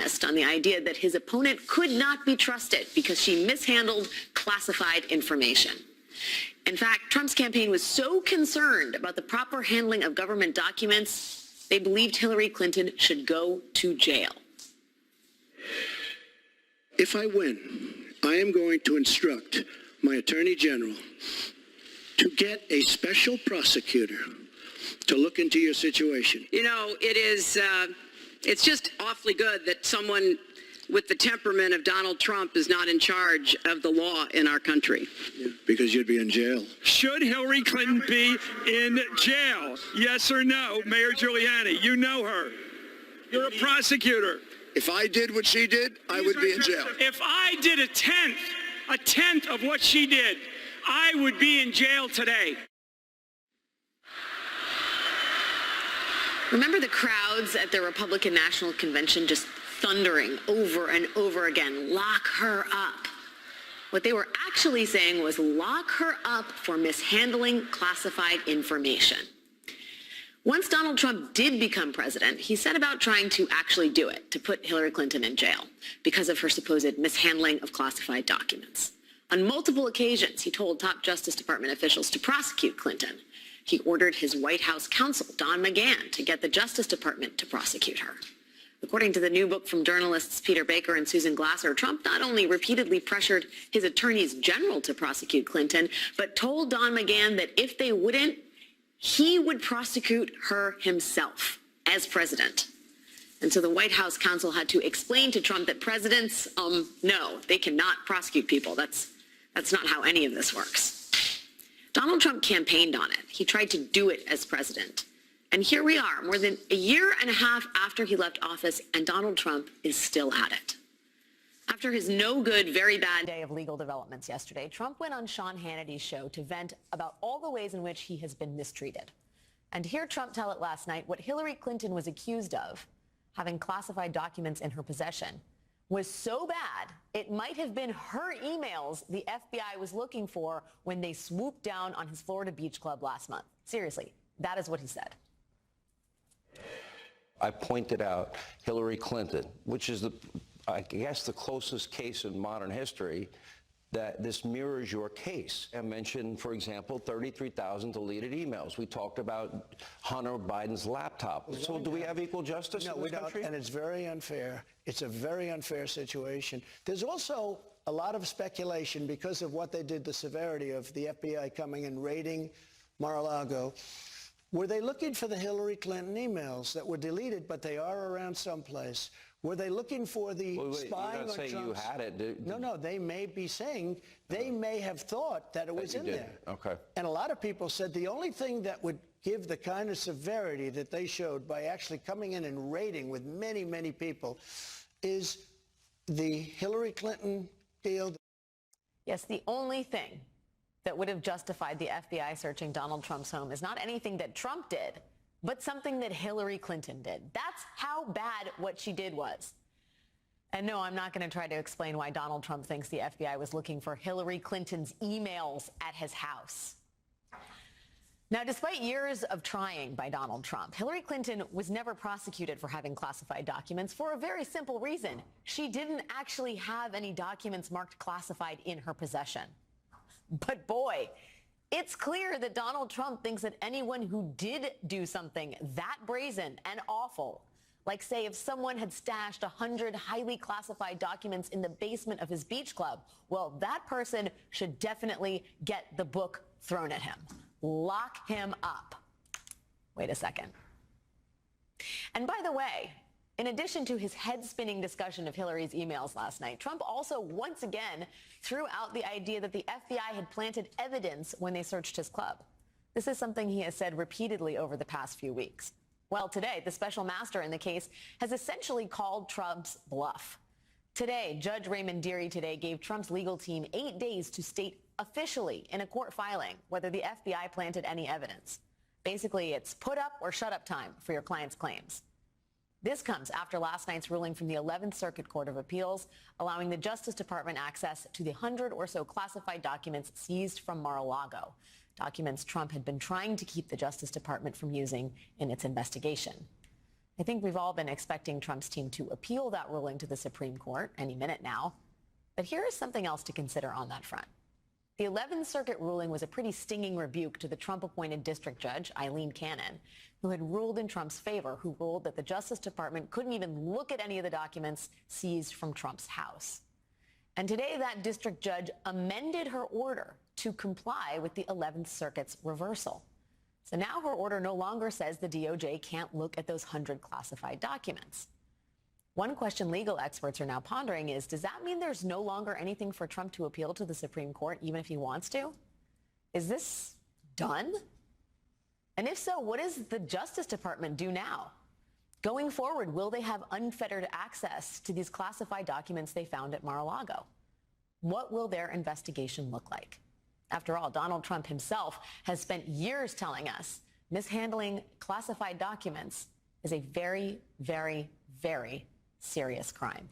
premised on the idea that his opponent could not be trusted because she mishandled classified information. In fact, Trump's campaign was so concerned about the proper handling of government documents, they believed Hillary Clinton should go to jail. If I win, I am going to instruct my Attorney General to get a special prosecutor to look into your situation. You know, it's just awfully good that someone with the temperament of Donald Trump is not in charge of the law in our country. Yeah, because you'd be in jail. Should Hillary Clinton be in jail? Yes or no? Mayor Giuliani, you know her. You're a prosecutor. If I did what she did, I would be in jail. If I did a tenth of what she did, I would be in jail today. Remember the crowds at the Republican National Convention just thundering over and over again, lock her up. What they were actually saying was lock her up for mishandling classified information. Once Donald Trump did become president, he set about trying to actually do it, to put Hillary Clinton in jail because of her supposed mishandling of classified documents. On multiple occasions, he told top Justice Department officials to prosecute Clinton. He ordered his White House counsel, Don McGahn, to get the Justice Department to prosecute her. According to the new book from journalists Peter Baker and Susan Glasser, Trump not only repeatedly pressured his attorneys general to prosecute Clinton, but told Don McGahn that if they wouldn't, he would prosecute her himself as president. And so the White House counsel had to explain to Trump that presidents, no, they cannot prosecute people. That's not how any of this works. Donald Trump campaigned on it. He tried to do it as president. And here we are, more than a year and a half after he left office, and Donald Trump is still at it. After his no good, very bad day of legal developments yesterday, Trump went on Sean Hannity's show to vent about all the ways in which he has been mistreated. And to hear Trump tell it last night, what Hillary Clinton was accused of, having classified documents in her possession, was so bad, it might have been her emails the FBI was looking for when they swooped down on his Florida Beach Club last month. Seriously, that is what he said. I pointed out Hillary Clinton, which is I guess the closest case in modern history that this mirrors your case, and mentioned, for example, 33,000 deleted emails. We talked about Hunter Biden's laptop. So do we have equal justice in this country? And it's very unfair. It's a very unfair situation. There's also a lot of speculation because of what they did, the severity of the FBI coming and raiding Mar-a-Lago. Were they looking for the Hillary Clinton emails that were deleted, but they are around someplace? Were they looking for the spying on Trump's? You had it. No, they may be saying, they may have thought that it was in there. Okay. And a lot of people said the only thing that would give the kind of severity that they showed by actually coming in and raiding with many, many people is the Hillary Clinton deal. Yes, the only thing that would have justified the FBI searching Donald Trump's home is not anything that Trump did, but something that Hillary Clinton did. That's how bad what she did was. And no, I'm not going to try to explain why Donald Trump thinks the FBI was looking for Hillary Clinton's emails at his house. Now, despite years of trying by Donald Trump, Hillary Clinton was never prosecuted for having classified documents for a very simple reason. She didn't actually have any documents marked classified in her possession. But boy, it's clear that Donald Trump thinks that anyone who did do something that brazen and awful, like say if someone had stashed 100 highly classified documents in the basement of his beach club, well, that person should definitely get the book thrown at him. Lock him up. Wait a second. And by the way, in addition to his head-spinning discussion of Hillary's emails last night, Trump also once again threw out the idea that the FBI had planted evidence when they searched his club. This is something he has said repeatedly over the past few weeks. Well, today, the special master in the case has essentially called Trump's bluff. Today, Judge Raymond Dearie gave Trump's legal team 8 days to state officially in a court filing whether the FBI planted any evidence. Basically, it's put up or shut up time for your client's claims. This comes after last night's ruling from the 11th Circuit Court of Appeals, allowing the Justice Department access to the 100 or so classified documents seized from Mar-a-Lago, documents Trump had been trying to keep the Justice Department from using in its investigation. I think we've all been expecting Trump's team to appeal that ruling to the Supreme Court any minute now. But here is something else to consider on that front. The 11th Circuit ruling was a pretty stinging rebuke to the Trump-appointed district judge, Eileen Cannon, who had ruled in Trump's favor, who ruled that the Justice Department couldn't even look at any of the documents seized from Trump's house. And today, that district judge amended her order to comply with the 11th Circuit's reversal. So now her order no longer says the DOJ can't look at those 100 classified documents. One question legal experts are now pondering is, does that mean there's no longer anything for Trump to appeal to the Supreme Court, even if he wants to? Is this done? And if so, what does the Justice Department do now? Going forward, will they have unfettered access to these classified documents they found at Mar-a-Lago? What will their investigation look like? After all, Donald Trump himself has spent years telling us mishandling classified documents is a very, very, very serious crime.